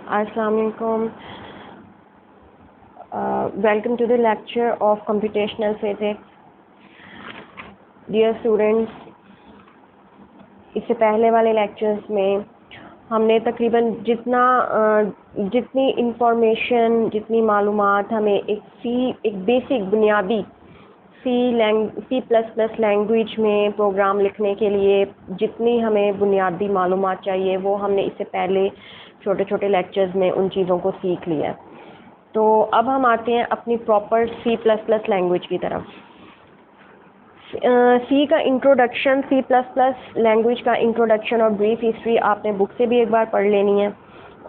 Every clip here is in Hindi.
Assalamualaikum. Welcome to the lecture of computational physics. Dear students, इससे पहले वाले लेक्चर्स में हमने तकरीबन जितनी इंफॉर्मेशन, जितनी मालूमात हमें एक बेसिक बुनियादी C++ लैंग्वेज में प्रोग्राम लिखने के लिए जितनी हमें बुनियादी मालूमात चाहिए वो हमने इससे पहले छोटे छोटे लेक्चर्स में उन चीज़ों को सीख लिया। तो अब हम आते हैं अपनी प्रॉपर C++ लैंग्वेज की तरफ। सी का इंट्रोडक्शन, C++ लैंग्वेज का इंट्रोडक्शन और ब्रीफ हिस्ट्री आपने बुक से भी एक बार पढ़ लेनी है।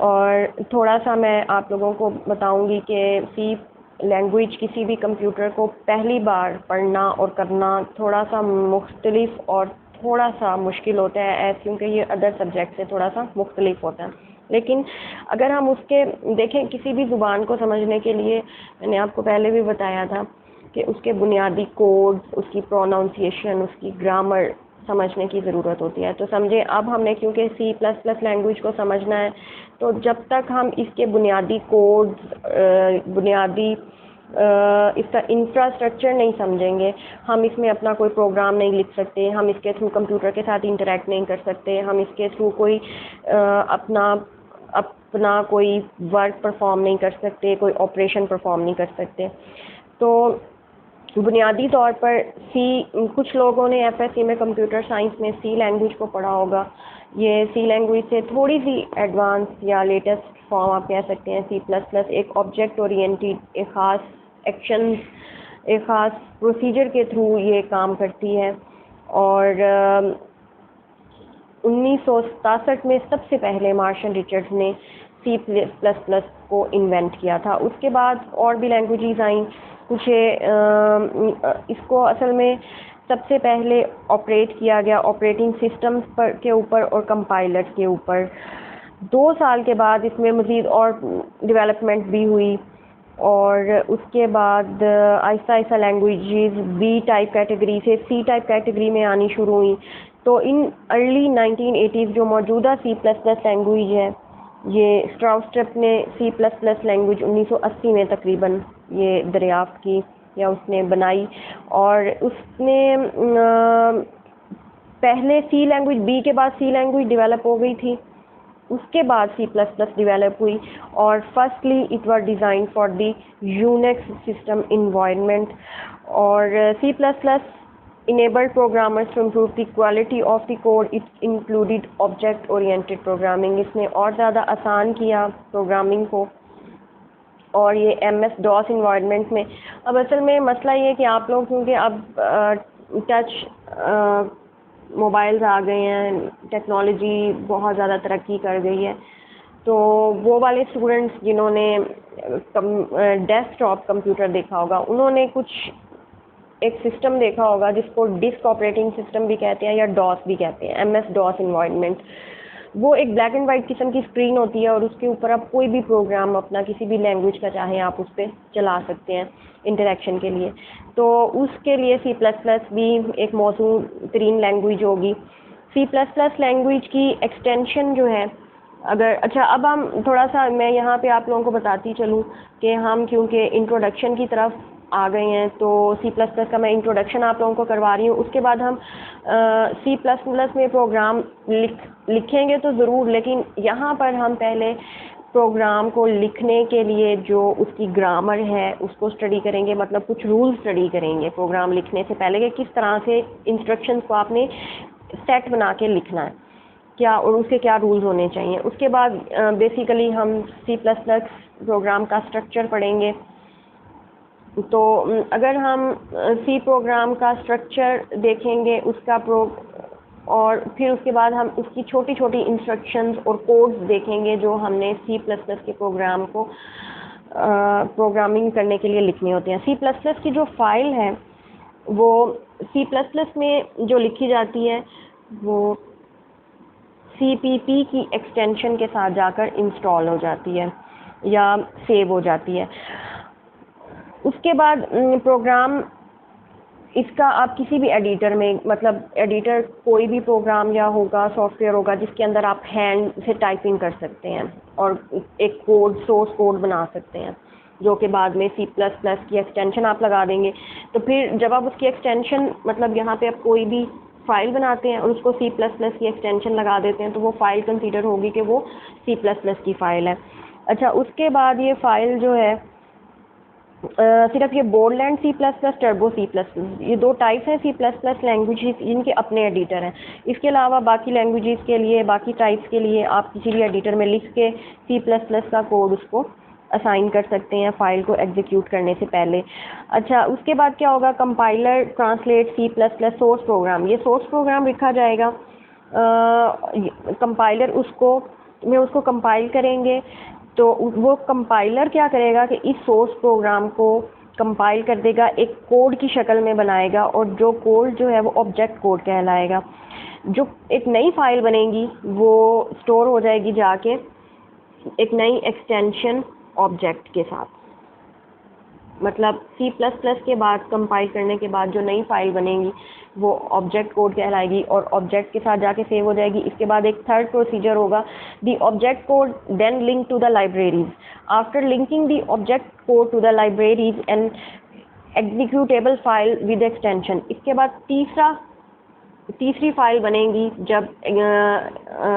और थोड़ा सा मैं आप लोगों को बताऊंगी कि सी लैंग्वेज किसी भी कंप्यूटर को पहली बार पढ़ना और करना थोड़ा सा मुख्तलिफ और थोड़ा सा मुश्किल होता है, क्योंकि ये अदर सब्जेक्ट से थोड़ा सा मुख्तलिफ होता है। लेकिन अगर हम उसके देखें किसी भी ज़ुबान को समझने के लिए, मैंने आपको पहले भी बताया था कि उसके बुनियादी कोड्स, उसकी प्रोनाउंसिएशन, उसकी ग्रामर समझने की ज़रूरत होती है। तो समझे, अब हमने क्योंकि C++ लैंग्वेज को समझना है, तो जब तक हम इसके बुनियादी कोड्स, इसका इंफ्रास्ट्रक्चर नहीं समझेंगे, हम इसमें अपना कोई प्रोग्राम नहीं लिख सकते, हम इसके थ्रू कंप्यूटर के साथ इंटरेक्ट नहीं कर सकते, हम इसके थ्रू कोई अपना कोई वर्क परफॉर्म नहीं कर सकते, कोई ऑपरेशन परफॉर्म नहीं कर सकते। तो बुनियादी तौर पर कुछ लोगों ने FSC में कंप्यूटर साइंस में C लैंग्वेज को पढ़ा होगा। ये C लैंग्वेज से थोड़ी सी एडवांस या लेटेस्ट फॉर्म आप कह सकते हैं। C++ एक ऑब्जेक्ट ओरिएंटेड, एक ख़ास एक्शन, एक ख़ास प्रोसीजर के थ्रू ये काम करती है। और 1967 में सबसे पहले मार्शल रिचर्ड्स ने C++ को इन्वेंट किया था। उसके बाद और भी लैंग्वेजेस आई कुछ। इसको असल में सबसे पहले ऑपरेट किया गया ऑपरेटिंग सिस्टम्स के ऊपर और कंपाइलर्स के ऊपर। 2 साल के बाद इसमें मज़ीद और डेवलपमेंट भी हुई और उसके बाद Aahista Aahista languages B type category से C टाइप कैटेगरी में आनी शुरू हुई। तो इन अर्ली 1980s जो मौजूदा C++ लैंग्वेज है, ये स्ट्राउस्ट्रप ने C++ लैंग्वेज 1980 में तकरीबन ये दरियाफ्त की या उसने बनाई। और उसने पहले C लैंग्वेज, B के बाद C लैंग्वेज डेवलप हो गई थी, उसके बाद C++ डेवलप हुई। और firstly it was design for the Unix system environment. और C++ enabled programmers to improve the quality of the code. It included object oriented programming. इसने और ज़्यादा आसान किया प्रोग्रामिंग को। और ये MS-DOS इन्वायरमेंट में, अब असल में मसला ये है कि आप लोग क्योंकि अब टच मोबाइल्स आ गए हैं, टेक्नोलॉजी बहुत ज़्यादा तरक्की कर गई है, तो वो वाले स्टूडेंट्स जिन्होंने डेस्कटॉप कंप्यूटर देखा होगा, उन्होंने कुछ एक सिस्टम देखा होगा जिसको डिस्क ऑपरेटिंग सिस्टम भी कहते हैं या डॉस भी कहते हैं, MS-DOS इन्वायरमेंट। वो एक ब्लैक एंड वाइट किस्म की स्क्रीन होती है और उसके ऊपर आप कोई भी प्रोग्राम अपना किसी भी लैंग्वेज का चाहें आप उस पर चला सकते हैं इंटरेक्शन के लिए। तो उसके लिए C++ भी एक मौजूद तरीन लैंग्वेज होगी। C++ लैंग्वेज की एक्सटेंशन जो है, अगर अच्छा अब हम थोड़ा सा मैं यहाँ पे आप लोगों को बताती चलूँ कि हम क्योंकि इंट्रोडक्शन की तरफ आ गए हैं, तो C++ का मैं इंट्रोडक्शन आप लोगों को करवा रही हूँ। उसके बाद हम C++ में प्रोग्राम लिखेंगे तो ज़रूर, लेकिन यहाँ पर हम पहले प्रोग्राम को लिखने के लिए जो उसकी ग्रामर है उसको स्टडी करेंगे, मतलब कुछ रूल स्टडी करेंगे प्रोग्राम लिखने से पहले कि किस तरह से इंस्ट्रक्शंस को आपने सेट बना के लिखना है, क्या और उसके क्या रूल्स होने चाहिए। उसके बाद बेसिकली हम C++ प्रोग्राम का स्ट्रक्चर पढ़ेंगे। तो अगर हम C प्रोग्राम का स्ट्रक्चर देखेंगे उसका और फिर उसके बाद हम उसकी छोटी छोटी इंस्ट्रक्शंस और कोड्स देखेंगे जो हमने C++ के प्रोग्राम को प्रोग्रामिंग करने के लिए लिखने होते हैं। C++ की जो फाइल है वो C++ में जो लिखी जाती है वो CPP की एक्सटेंशन के साथ जाकर इंस्टॉल हो जाती है या सेव हो जाती है। उसके बाद प्रोग्राम इसका आप किसी भी एडिटर में, मतलब एडिटर कोई भी प्रोग्राम या होगा, सॉफ्टवेयर होगा जिसके अंदर आप हैंड से टाइपिंग कर सकते हैं और एक कोड, सोर्स कोड बना सकते हैं, जो कि बाद में C++ की एक्सटेंशन आप लगा देंगे। तो फिर जब आप उसकी एक्सटेंशन, मतलब यहाँ पे आप कोई भी फाइल बनाते हैं और उसको C++ की एक्सटेंशन लगा देते हैं, तो वो फाइल कंसीडर होगी कि वो C++ की फ़ाइल है। अच्छा, उसके बाद ये फ़ाइल जो है सिर्फ ये बोर्डलैंड C++, टर्बो C++, ये दो टाइप्स हैं C++ लैंग्वेजेस, इनके अपने एडिटर हैं। इसके अलावा बाकी लैंग्वेजेस के लिए, बाकी टाइप्स के लिए आप किसी भी एडिटर में लिख के C++ का कोड उसको असाइन कर सकते हैं फाइल को एग्जीक्यूट करने से पहले। अच्छा, उसके बाद क्या होगा, compiler translate C++ source program, ये सोर्स प्रोग्राम लिखा जाएगा, कंपाइलर उसको कंपाइल करेंगे। तो वो कंपाइलर क्या करेगा कि इस सोर्स प्रोग्राम को कंपाइल कर देगा, एक कोड की शक्ल में बनाएगा, और जो कोड जो है वो ऑब्जेक्ट कोड कहलाएगा। जो एक नई फाइल बनेगी वो स्टोर हो जाएगी जाके एक नई एक्सटेंशन ऑब्जेक्ट के साथ। मतलब C++ के बाद कंपाइल करने के बाद जो नई फाइल बनेगी वो ऑब्जेक्ट कोड कहलाएगी और ऑब्जेक्ट के साथ जाके सेव हो जाएगी। इसके बाद एक थर्ड प्रोसीजर होगा, the object code then link to the libraries, after linking the object code to the libraries and executable file with extension. इसके बाद तीसरी फाइल बनेगी जब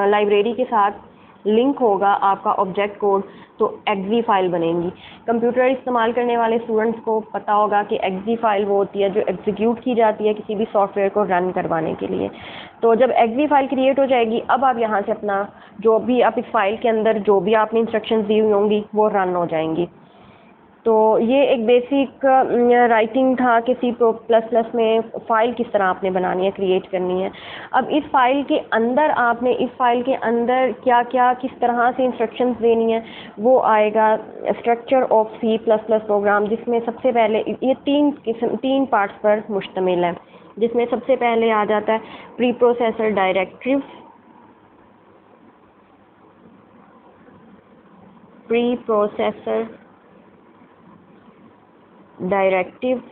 लाइब्रेरी के साथ लिंक होगा आपका ऑब्जेक्ट कोड, तो एक्जी फाइल बनेगी। कंप्यूटर इस्तेमाल करने वाले स्टूडेंट्स को पता होगा कि एक्जी फाइल वो होती है जो एग्जीक्यूट की जाती है किसी भी सॉफ्टवेयर को रन करवाने के लिए। तो जब एक्जी फाइल क्रिएट हो जाएगी, अब आप यहाँ से अपना जो भी आप इस फाइल के अंदर जो भी आपने इंस्ट्रक्शंस दी हुई होंगी वो रन हो जाएंगी। तो ये एक बेसिक राइटिंग था कि C++ में फ़ाइल किस तरह आपने बनानी है, क्रिएट करनी है। अब इस फाइल के अंदर आपने इस फाइल के अंदर क्या क्या किस तरह से इंस्ट्रक्शंस देनी है वो आएगा स्ट्रक्चर ऑफ C++ प्रोग्राम, जिसमें सबसे पहले ये तीन पार्ट्स पर मुश्तमिल है, जिसमें सबसे पहले आ जाता है pre processor directives, pre processor directive,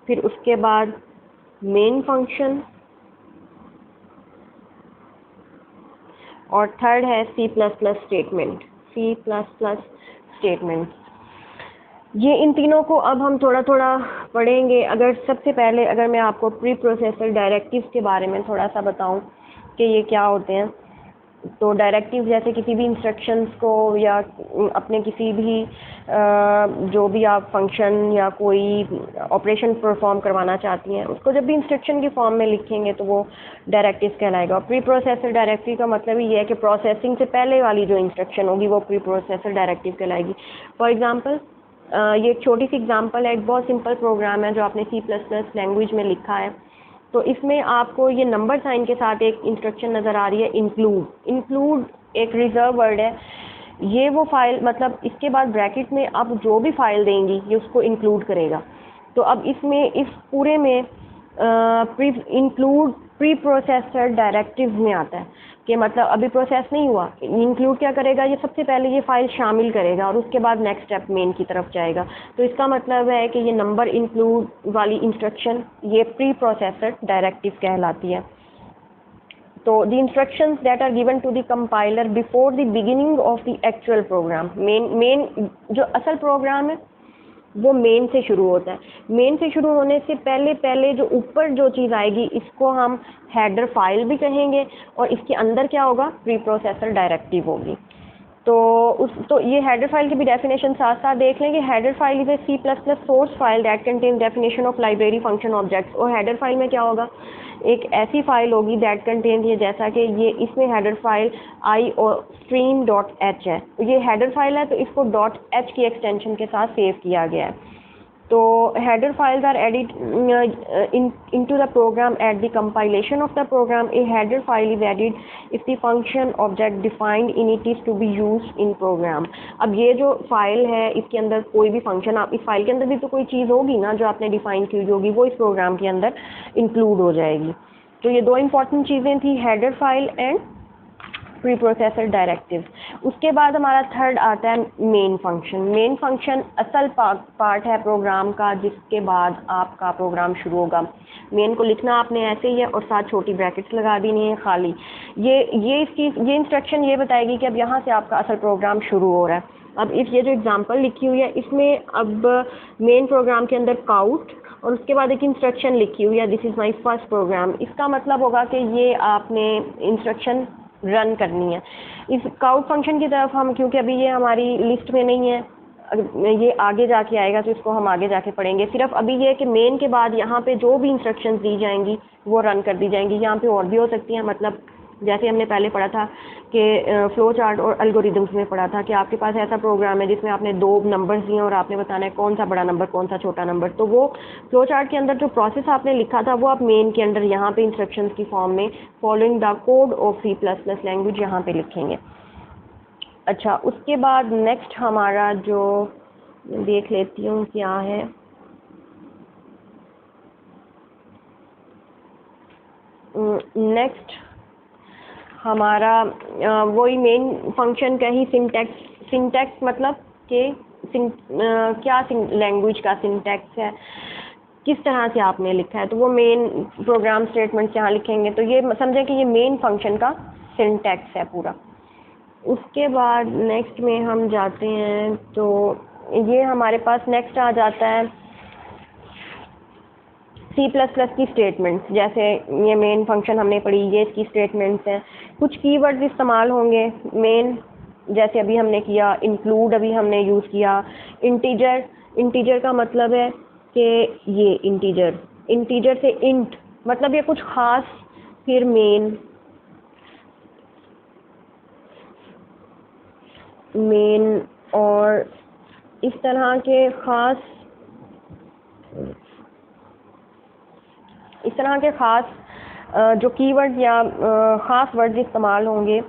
फिर उसके बाद मेन फंक्शन, और थर्ड है C++ स्टेटमेंट, C++ स्टेटमेंट। ये इन तीनों को अब हम थोड़ा थोड़ा पढ़ेंगे। अगर सबसे पहले अगर मैं आपको प्री प्रोसेसर डायरेक्टिव्स के बारे में थोड़ा सा बताऊं कि ये क्या होते हैं, तो डायरेक्टिव जैसे किसी भी इंस्ट्रक्शंस को या अपने किसी भी जो भी आप फंक्शन या कोई ऑपरेशन परफॉर्म करवाना चाहती हैं उसको जब भी इंस्ट्रक्शन की फॉर्म में लिखेंगे तो वो डायरेक्टिव कहलाएगा। प्री प्रोसेसर डायरेक्टिव का मतलब ही है कि प्रोसेसिंग से पहले वाली जो इंस्ट्रक्शन होगी वो प्री प्रोसेसर डायरेक्टिव कहलाएगी। फॉर एग्जांपल ये एक छोटी सी एग्जांपल है, एक बहुत सिंपल प्रोग्राम है जो आपने C++ लैंग्वेज में लिखा है। तो इसमें आपको ये नंबर साइन के साथ एक इंस्ट्रक्शन नज़र आ रही है, इंक्लूड एक रिजर्व वर्ड है। ये वो फाइल, मतलब इसके बाद ब्रैकेट में आप जो भी फाइल देंगी ये उसको इंक्लूड करेगा। तो अब इसमें इस पूरे में इंक्लूड प्री प्रोसेसर डायरेक्टिव में आता है कि मतलब अभी प्रोसेस नहीं हुआ, इंक्लूड क्या करेगा, ये सबसे पहले ये फाइल शामिल करेगा और उसके बाद नेक्स्ट स्टेप मेन की तरफ जाएगा। तो इसका मतलब है कि ये नंबर इंक्लूड वाली इंस्ट्रक्शन ये प्री प्रोसेसर डायरेक्टिव कहलाती है। तो the instructions that are given to the compiler before the beginning of the actual program, main जो असल प्रोग्राम है वो मेन से शुरू होता है। मेन से शुरू होने से पहले जो ऊपर जो चीज़ आएगी इसको हम हेडर फाइल भी कहेंगे और इसके अंदर क्या होगा, प्री प्रोसेसर डायरेक्टिव होगी। तो ये हेडर फाइल की भी डेफिनेशन साथ साथ देख लेंगे। Header file is a C++ source file that contain definition of library function objects. और हेडर फाइल में क्या होगा, एक ऐसी फाइल होगी दैट कंटेन, ये जैसा कि ये इसमें हेडर फाइल आई और stream.h है, ये हेडर फाइल है तो इसको .h की एक्सटेंशन के साथ सेव किया गया है। तो header files are added into the program at the compilation of the program. A header file is added if the function object defined in it is to be used in program. अब ये जो फाइल है इसके अंदर कोई भी फंक्शन, आप इस फाइल के अंदर भी तो कोई चीज़ होगी ना जो आपने डिफाइन की होगी, वो इस प्रोग्राम के अंदर इंक्लूड हो जाएगी। तो ये दो इंपॉर्टेंट चीज़ें थी, header file and pre processor directive. उसके बाद हमारा थर्ड आता है मेन फंक्शन। मेन फंक्शन असल पार्ट है प्रोग्राम का, जिसके बाद आपका प्रोग्राम शुरू होगा। मेन को लिखना आपने ऐसे ही है और साथ छोटी ब्रैकेट्स लगा देनी है खाली। ये इंस्ट्रक्शन ये बताएगी कि अब यहाँ से आपका असल प्रोग्राम शुरू हो रहा है। अब ये जो एग्जांपल लिखी हुई है इसमें अब मेन प्रोग्राम के अंदर काउट और उसके बाद एक इंस्ट्रक्शन लिखी हुई है, this is my first program. इसका मतलब होगा कि ये आपने इंस्ट्रक्शन रन करनी है। इस काउट फंक्शन की तरफ हम, क्योंकि अभी ये हमारी लिस्ट में नहीं है, ये आगे जाके आएगा तो इसको हम आगे जाके पढ़ेंगे। सिर्फ अभी ये कि मेन के बाद यहाँ पे जो भी इंस्ट्रक्शंस दी जाएंगी वो रन कर दी जाएंगी। यहाँ पे और भी हो सकती हैं, मतलब जैसे हमने पहले पढ़ा था कि फ्लो चार्ट और एल्गोरिदम्स में पढ़ा था कि आपके पास ऐसा प्रोग्राम है जिसमें आपने दो नंबर्स दिए और आपने बताना है कौन सा बड़ा नंबर कौन सा छोटा नंबर। तो वो फ्लो चार्ट के अंदर जो प्रोसेस आपने लिखा था वो आप मेन के अंदर यहाँ पे इंस्ट्रक्शंस की फॉर्म में following the code of C++ language यहाँ पे लिखेंगे। अच्छा, उसके बाद नेक्स्ट हमारा जो देख लेती हूँ क्या है, नेक्स्ट हमारा वही मेन फंक्शन का ही सिंटैक्स मतलब कि क्या लैंग्वेज का सिंटैक्स है, किस तरह से आपने लिखा है, तो वो मेन प्रोग्राम स्टेटमेंट्स यहाँ लिखेंगे। तो ये समझें कि ये मेन फंक्शन का सिंटैक्स है पूरा। उसके बाद नेक्स्ट में हम जाते हैं तो ये हमारे पास नेक्स्ट आ जाता है C++ की स्टेटमेंट्स। जैसे ये मेन फंक्शन हमने पढ़ी, ये इसकी स्टेटमेंट्स हैं। कुछ कीवर्ड्स इस्तेमाल होंगे मेन, जैसे अभी हमने किया इंक्लूड, अभी हमने यूज़ किया इंटीजर का मतलब है कि ये इंटीजर से इंट मतलब ये कुछ ख़ास, फिर मेन और इस तरह के ख़ास जो कीवर्ड या ख़ास वर्ड्स इस्तेमाल होंगे,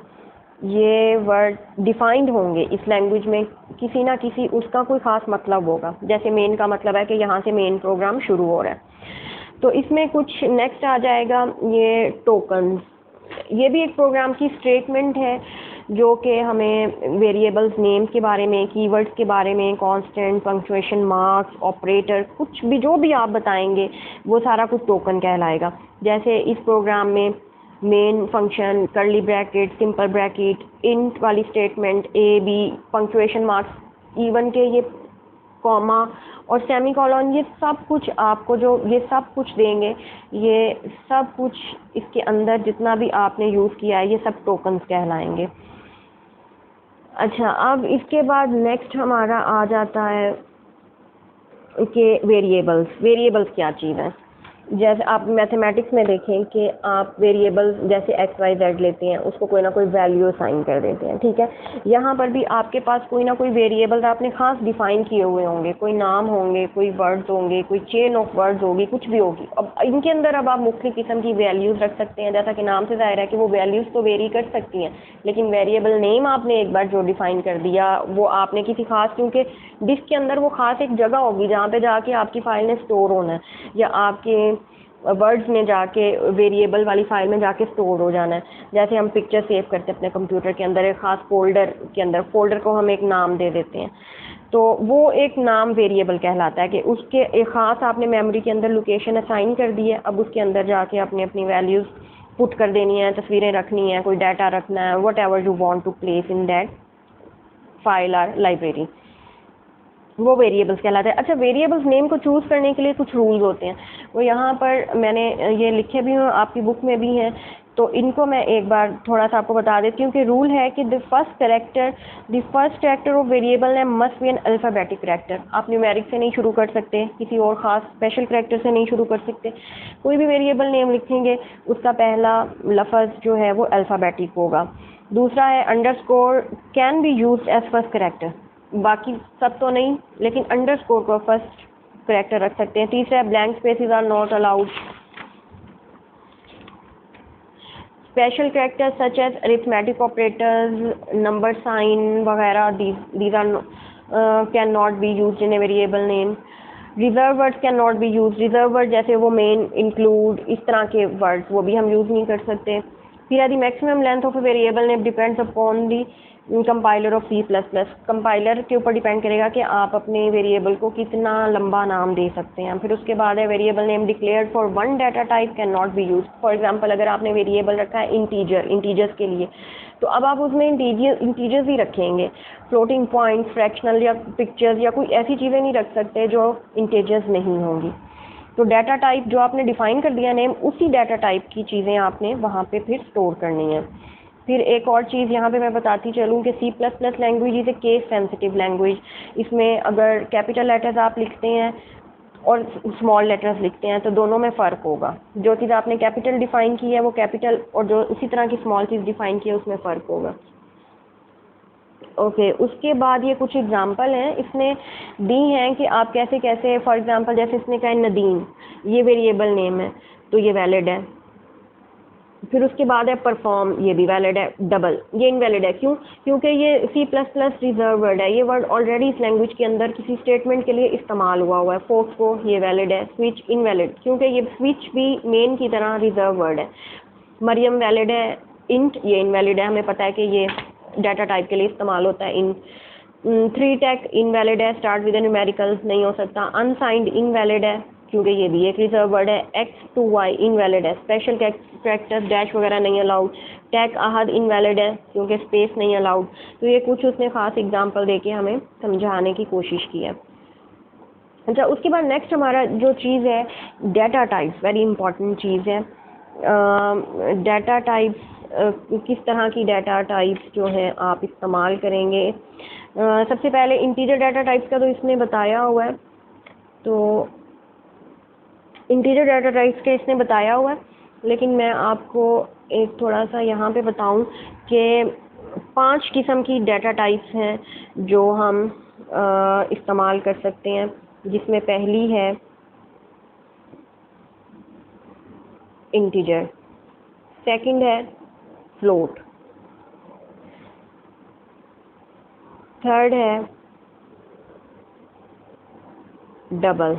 ये वर्ड डिफाइंड होंगे इस लैंग्वेज में, किसी ना किसी उसका कोई ख़ास मतलब होगा। जैसे मेन का मतलब है कि यहाँ से मेन प्रोग्राम शुरू हो रहा है। तो इसमें कुछ नेक्स्ट आ जाएगा ये टोकन्स। ये भी एक प्रोग्राम की स्टेटमेंट है जो कि हमें वेरिएबल्स नेम्स के बारे में, कीवर्ड्स के बारे में, कांस्टेंट, पंक्चुएशन मार्क्स, ऑपरेटर, कुछ भी जो भी आप बताएंगे वो सारा कुछ टोकन कहलाएगा। जैसे इस प्रोग्राम में main function, curly bracket, simple bracket, int वाली statement, A B, punctuation marks, even के ये कॉमा और सेमीकोलन, ये सब कुछ आपको जो ये सब कुछ देंगे, ये सब कुछ इसके अंदर जितना भी आपने यूज़ किया है ये सब टोकन्स कहलाएंगे। अच्छा, अब इसके बाद नेक्स्ट हमारा आ जाता है कि वेरिएबल्स क्या चीज़ है। जैसे आप मैथमेटिक्स में देखें कि आप वेरिएबल्स जैसे एक्स वाई जेड लेते हैं, उसको कोई ना कोई वैल्यू असाइन कर देते हैं, ठीक है। यहाँ पर भी आपके पास कोई ना कोई वेरिएबल आपने ख़ास डिफ़ाइन किए हुए होंगे, कोई नाम होंगे, कोई वर्ड्स होंगे, कोई चेन ऑफ वर्ड्स होगी, कुछ भी होगी। अब इनके अंदर अब आप मुख्तलिफ किस्म की वैल्यूज़ रख सकते हैं। जैसा कि नाम से ज़ाहिर है कि वो वैल्यूज़ तो वेरी कर सकती हैं, लेकिन वेरिएबल नेम आपने एक बार जो डिफ़ाइन कर दिया वो आपने किसी ख़ास, क्योंकि डिस्क के अंदर वो ख़ास एक जगह होगी जहाँ पे जाके आपकी फ़ाइल ने स्टोर होना है, या आपके वर्ड्स में जाके वेरिएबल वाली फ़ाइल में जाके स्टोर हो जाना है। जैसे हम पिक्चर सेव करते हैं अपने कंप्यूटर के अंदर एक ख़ास फोल्डर के अंदर, फोल्डर को हम एक नाम दे देते हैं, तो वो एक नाम वेरिएबल कहलाता है कि उसके एक ख़ास आपने मेमोरी के अंदर लोकेशन असाइन कर दी है। अब उसके अंदर जाके अपनी अपनी वैल्यूज़ पुट कर देनी है, तस्वीरें रखनी है, कोई डाटा रखना है, whatever you want to place in that file or library, वो वेरिएबल्स कहलाते हैं। अच्छा, वेरिएबल्स नेम को चूज़ करने के लिए कुछ रूल्स होते हैं, वो यहाँ पर मैंने ये लिखे भी हैं, आपकी बुक में भी हैं, तो इनको मैं एक बार थोड़ा सा आपको बता देती हूँ कि रूल है कि the first character of variable name must be an alphabetic character. आप न्यूमेरिक से नहीं शुरू कर सकते, किसी और ख़ास स्पेशल कैरेक्टर से नहीं शुरू कर सकते। कोई भी वेरिएबल नेम लिखेंगे उसका पहला लफ्ज़ जो है वो अल्फ़ाबेटिक होगा। दूसरा है underscore can be used as first character, बाकी सब तो नहीं, लेकिन अंडरस्कोर को फर्स्ट कैरेक्टर रख सकते हैं। तीसरा है blank spaces are not allowed. Special characters such as arithmetic operators, number sign वगैरह, these are can not be used in a variable name. Reserve words can not be used, reserve word जैसे वो मेन, इंक्लूड, इस तरह के वर्ड्स वो भी हम यूज़ नहीं कर सकते। फिर है the maximum length of a variable name depends upon the compiler of C++। Compiler के ऊपर डिपेंड करेगा कि आप अपने वेरिएबल को कितना लंबा नाम दे सकते हैं। फिर उसके बाद है variable name declared for one data type can not be use. For example अगर आपने वेरिएबल रखा है इंटीजर्स के लिए, तो अब आप उसमें इंटीजर्स ही रखेंगे, फ्लोटिंग पॉइंट, फ्रैक्शनल या पिक्चर्स या कोई ऐसी चीज़ें नहीं रख सकते जो इंटीजर्स नहीं होंगी। तो डाटा टाइप जो आपने डिफाइन कर दिया नेम, उसी डाटा टाइप की चीज़ें आपने वहाँ पे फिर स्टोर करनी है। फिर एक और चीज़ यहाँ पे मैं बताती चलूँ कि C++ language is a case sensitive language. इसमें अगर कैपिटल लेटर्स आप लिखते हैं और स्मॉल लेटर्स लिखते हैं तो दोनों में फ़र्क होगा। जो चीज़ आपने कैपिटल डिफाइन की है वो कैपिटल, और जो उसी तरह की स्मॉल चीज़ डिफाइन की है उसमें फ़र्क होगा। ओके, उसके बाद ये कुछ एग्जांपल हैं इसने दी हैं कि आप कैसे कैसे, फॉर एग्जांपल जैसे इसने कहा नदीम, ये वेरिएबल नेम है तो ये वैलिड है। फिर उसके बाद है परफॉर्म, ये भी वैलिड है। डबल, ये इनवैलिड है। क्यों? क्योंकि ये C++ रिजर्व वर्ड है, ये वर्ड ऑलरेडी इस लैंग्वेज के अंदर किसी स्टेटमेंट के लिए इस्तेमाल हुआ है। फोक्सको, ये वैलिड है। स्विच इनवैलिड, क्योंकि ये स्विच भी मेन की तरह रिजर्व वर्ड है। मरियम वैलिड है। इंट, ये इनवैलिड है, हमें पता है कि ये डाटा टाइप के लिए इस्तेमाल होता है। इन 3 टैक इनवैलिड है, स्टार्ट विद न्यूमेरिकल नहीं हो सकता। अनसाइंड इनवैलिड है क्योंकि ये भी एक रिजर्व वर्ड है। X to Y इनवैलिड है, स्पेशल कैरेक्टर्स डैश वगैरह नहीं अलाउड। टैग अहद इनवैलिड है क्योंकि स्पेस नहीं अलाउड। तो ये कुछ उसने खास एग्जांपल देके हमें समझाने की कोशिश की है। अच्छा, उसके बाद नेक्स्ट हमारा जो चीज़ है डाटा टाइप्स, वेरी इंपॉर्टेंट चीज़ है। डाटा टाइप्स, किस तरह की डाटा टाइप्स जो हैं आप इस्तेमाल करेंगे। सबसे पहले इंटीजर डाटा टाइप्स का तो इसने बताया हुआ है, तो इंटीजर डाटा टाइप्स के इसने बताया हुआ है, लेकिन मैं आपको एक थोड़ा सा यहाँ पे बताऊँ कि 5 किस्म की डाटा टाइप्स हैं जो हम इस्तेमाल कर सकते हैं, जिसमें पहली है इंटीजर, सेकंड है फ्लोट, थर्ड है डबल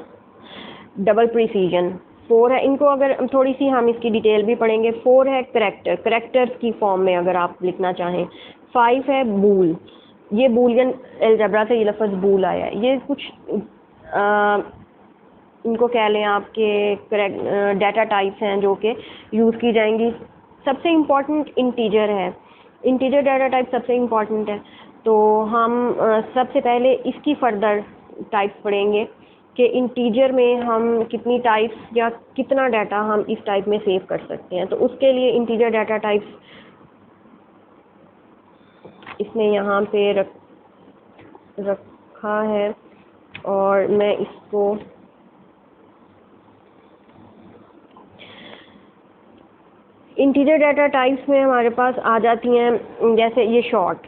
प्रिसीजन, 4 है, इनको अगर थोड़ी सी हम इसकी डिटेल भी पढ़ेंगे। 4 है करेक्टर्स की फॉर्म में अगर आप लिखना चाहें। 5 है बूल, ये बूलियन अलजेब्रा से ये लफ्ज़ बूल आया है। ये कुछ इनको कह लें आपके डाटा टाइप्स हैं जो कि यूज़ की जाएंगी। सबसे इम्पॉर्टेंट इंटीजर है, इंटीजर डाटा टाइप सबसे इम्पॉर्टेंट है। तो हम सबसे पहले इसकी फर्दर टाइप्स पढ़ेंगे कि इंटीजर में हम कितनी टाइप्स या कितना डाटा हम इस टाइप में सेव कर सकते हैं। तो उसके लिए इंटीजर डाटा टाइप्स इसने यहाँ पे रखा है, और मैं इसको इंटीजर डाटा टाइप्स में हमारे पास आ जाती हैं, जैसे ये शॉर्ट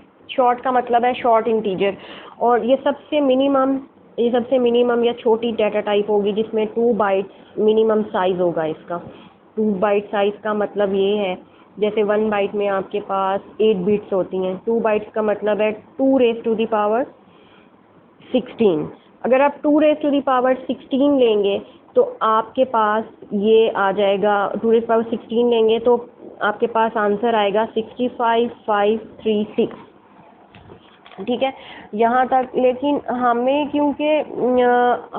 का मतलब है शॉर्ट इंटीजर, और ये सबसे मिनिमम या छोटी डाटा टाइप होगी जिसमें 2 बाइट्स मिनिमम साइज़ होगा इसका। 2 बाइट साइज़ का मतलब ये है, जैसे 1 बाइट में आपके पास 8 बिट्स होती हैं, 2 बाइट्स का मतलब है 2⁻16। अगर आप 2⁻16 लेंगे तो आपके पास ये आ जाएगा, 2⁻16 लेंगे तो आपके पास आंसर आएगा 65536। ठीक है, यहाँ तक। लेकिन हमें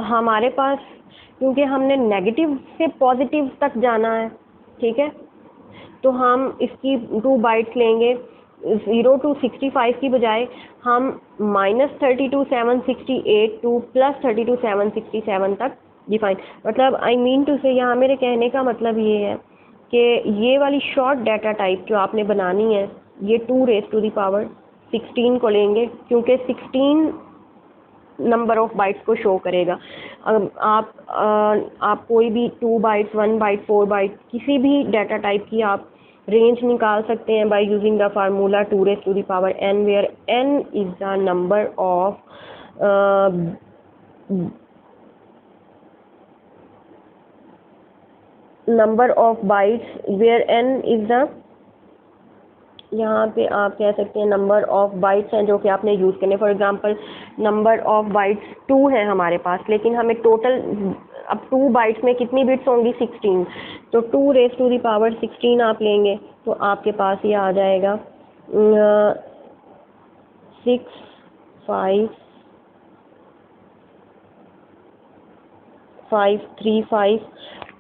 हमारे पास क्योंकि हमने नेगेटिव से पॉजिटिव तक जाना है, ठीक है, तो हम इसकी 2 बाइट्स लेंगे। 0 to 65 की बजाय हम -32,768 to +32,767 तक डिफाइन, मतलब आई मीन टू से, यहाँ मेरे कहने का मतलब ये है कि ये वाली शॉर्ट डाटा टाइप जो आपने बनानी है, ये 2⁻16 को लेंगे क्योंकि 16 नंबर ऑफ बाइट्स को शो करेगा। आप कोई भी 2 बाइट्स, 1 बाइट, 4 बाइट, किसी भी डाटा टाइप की आप रेंज निकाल सकते हैं by using the formula 2⁻n, where n is the number of bytes, where n is the, यहाँ पे आप कह सकते हैं नंबर ऑफ बाइट्स हैं जो कि आपने यूज़ करने। For example number of bytes 2 है हमारे पास, लेकिन हमें टोटल अब 2 बाइट्स में कितनी बिट्स होंगी 16, तो 2 रेज़ टू दी पावर 16 आप लेंगे तो आपके पास ये आ जाएगा 6 5 5 3 5।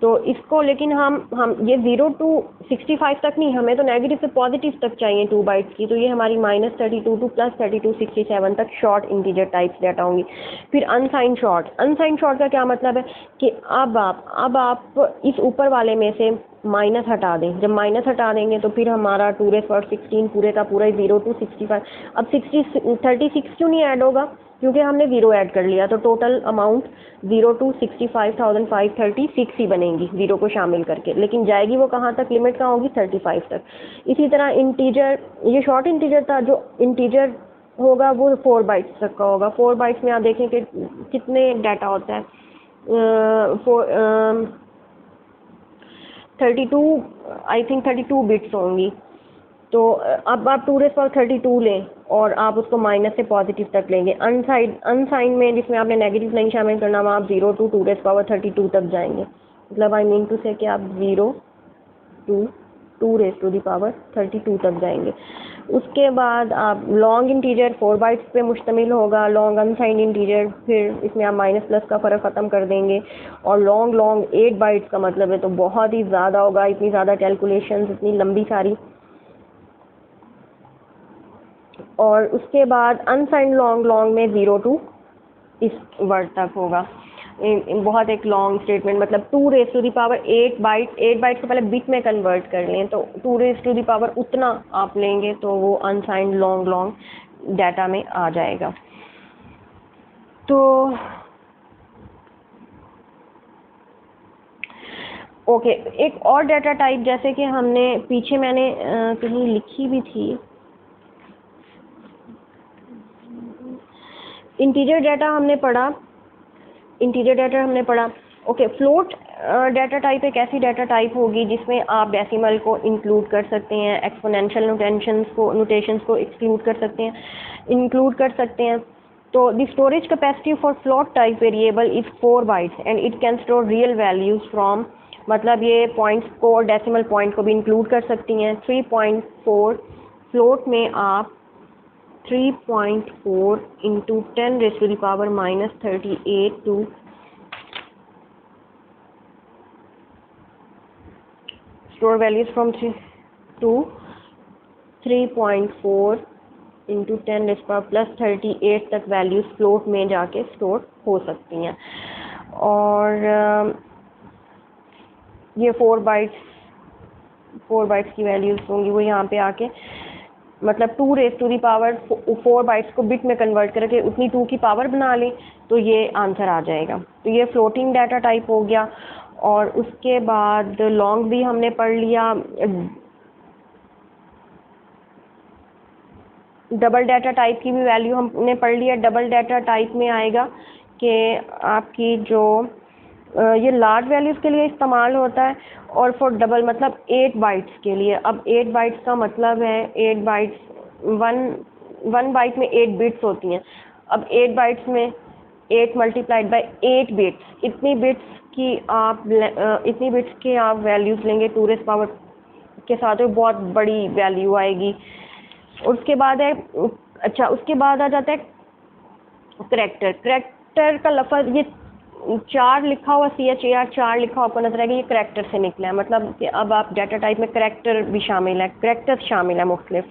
तो इसको लेकिन हम ये 0 to 65 तक नहीं, हमें तो नेगेटिव से पॉजिटिव तक चाहिए 2 बाइट्स की, तो ये हमारी -32 टू +32 67 तक शॉर्ट इंटीजर टाइप्स डाटा होंगी। फिर अनसाइन शॉर्ट का क्या मतलब है कि अब आप इस ऊपर वाले में से माइनस हटा दें। जब माइनस हटा देंगे तो फिर हमारा 2 रेज़ पावर 16 पूरे का पूरा 0 to 65। अब 36 क्यों नहीं ऐड होगा, क्योंकि हमने 0 ऐड कर लिया, तो टोटल अमाउंट 0 to 65,536 ही बनेगी 0 को शामिल करके, लेकिन जाएगी वो कहाँ तक, लिमिट कहाँ होगी 35 तक। इसी तरह इंटीजर, ये शॉर्ट इंटीजर था, जो इंटीजर होगा वो 4 बाइट्स तक का होगा। 4 बाइट्स में आप देखें कि कितने डाटा होता है, 32 आई थिंक 32 बिट्स होंगी। तो अब आप 2 रेज़ पावर 32 लें और आप उसको माइनस से पॉजिटिव तक लेंगे। अनसाइन में जिसमें आपने नेगेटिव नहीं शामिल करना, वहाँ आप 0 to 2 रेज़ पावर 32 तक जाएंगे। मतलब आई मीन टू से कि आप 0 to 2 raise to the power 32 तक जाएंगे। उसके बाद आप लॉन्ग इंटीजर 4 बाइट्स पे मुश्तमिल होगा, लॉन्ग अनसाइन इंटीजर, फिर इसमें आप माइनस प्लस का फ़र्क ख़त्म कर देंगे। और लॉन्ग 8 बाइट्स का मतलब है तो बहुत ही ज़्यादा होगा, इतनी ज़्यादा कैलकुलेशंस, इतनी लंबी सारी। और उसके बाद अनसाइन लॉन्ग में 0 to इस वर्ड तक होगा। बहुत एक लॉन्ग स्टेटमेंट, मतलब 2 raise to the power 8 bytes को पहले बिट में कन्वर्ट कर लें, तो 2 रेज़ टू दी पावर उतना आप लेंगे तो वो अनसाइन लॉन्ग डाटा में आ जाएगा। तो ओके, एक और डाटा टाइप जैसे कि हमने पीछे मैंने कहीं लिखी भी थी, इंटीजर डाटा हमने पढ़ा। ओके, फ्लोट डाटा टाइप एक ऐसी डाटा टाइप होगी जिसमें आप डेसिमल को इंक्लूड कर सकते हैं, एक्सपोनेंशियल नोटेशंस को इंक्लूड कर सकते हैं। तो the storage capacity for float type variable is 4 bytes and it can store real values from, मतलब ये पॉइंट्स को और डेसिमल पॉइंट को भी इंक्लूड कर सकती हैं। 3.4 फ्लोट में आप 3.4 into 10 raised to the power -38 to store values from 3 to 3.4 into 10 raised to the power +38 तक वैल्यूज फ्लोट में जाके स्टोर हो सकती हैं। और ये 4 बाइट्स की वैल्यूज होंगी, वो यहाँ पे आके मतलब 2 raise to the power 4 bytes को बिट में कन्वर्ट करके उतनी 2 की पावर बना लें तो ये आंसर आ जाएगा। तो ये फ्लोटिंग डाटा टाइप हो गया। और उसके बाद लॉन्ग भी हमने पढ़ लिया। डबल डाटा टाइप की भी वैल्यू हमने पढ़ लिया। डबल डाटा टाइप में आएगा कि आपकी जो ये लार्ज वैल्यूज़ के लिए इस्तेमाल होता है, और फॉर डबल मतलब 8 बाइट्स के लिए। अब 8 बाइट्स का मतलब है 8 बाइट्स, वन बाइट में 8 बिट्स होती हैं। अब 8 बाइट्स में 8 मल्टीप्लाइड बाय 8 बिट्स, इतनी बिट्स की आप वैल्यूज़ लेंगे 2 रेज़ पावर के साथ, तो बहुत बड़ी वैल्यू आएगी। उसके बाद है, अच्छा उसके बाद आ जाता है करैक्टर का लफ्ज़, ये 4 लिखा हुआ CHAR 4 लिखा आपको नजर आएगा, ये करैक्टर से निकला है। मतलब कि अब आप डाटा टाइप में करैक्टर भी शामिल है, करैक्टर्स शामिल है मुख्तलिफ,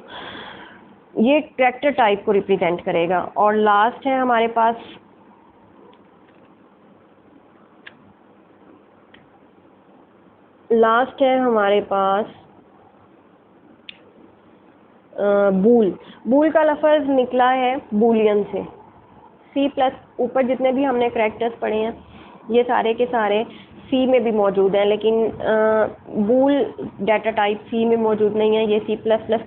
ये करैक्टर टाइप को रिप्रेजेंट करेगा। और लास्ट है हमारे पास बूल का लफ्ज़ निकला है बूलियन से। C+ ऊपर जितने भी हमने करैक्टर्स पढ़े हैं ये सारे के सारे C में भी मौजूद हैं, लेकिन बूल डाटा टाइप C में मौजूद नहीं है, ये C++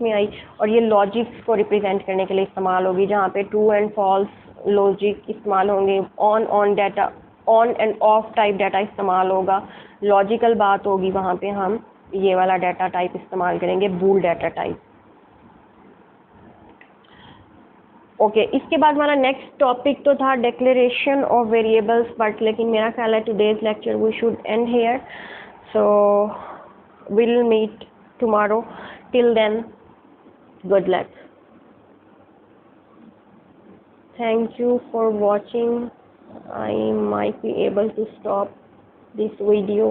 में आई। और ये लॉजिक्स को रिप्रेजेंट करने के लिए इस्तेमाल होगी, जहाँ पे ट्रू एंड फॉल्स लॉजिक इस्तेमाल होंगे, on end of type data इस्तेमाल होगा, लॉजिकल बात होगी, वहाँ पे हम ये वाला डाटा टाइप इस्तेमाल करेंगे, बूल डाटा टाइप। ओके इसके बाद हमारा नेक्स्ट टॉपिक तो था डिक्लेरेशन ऑफ वेरिएबल्स, बट लेकिन मेरा ख्याल है today's lecture we should end here, so will meet tomorrow, till then good luck. Thank you for watching. I might be able to stop this video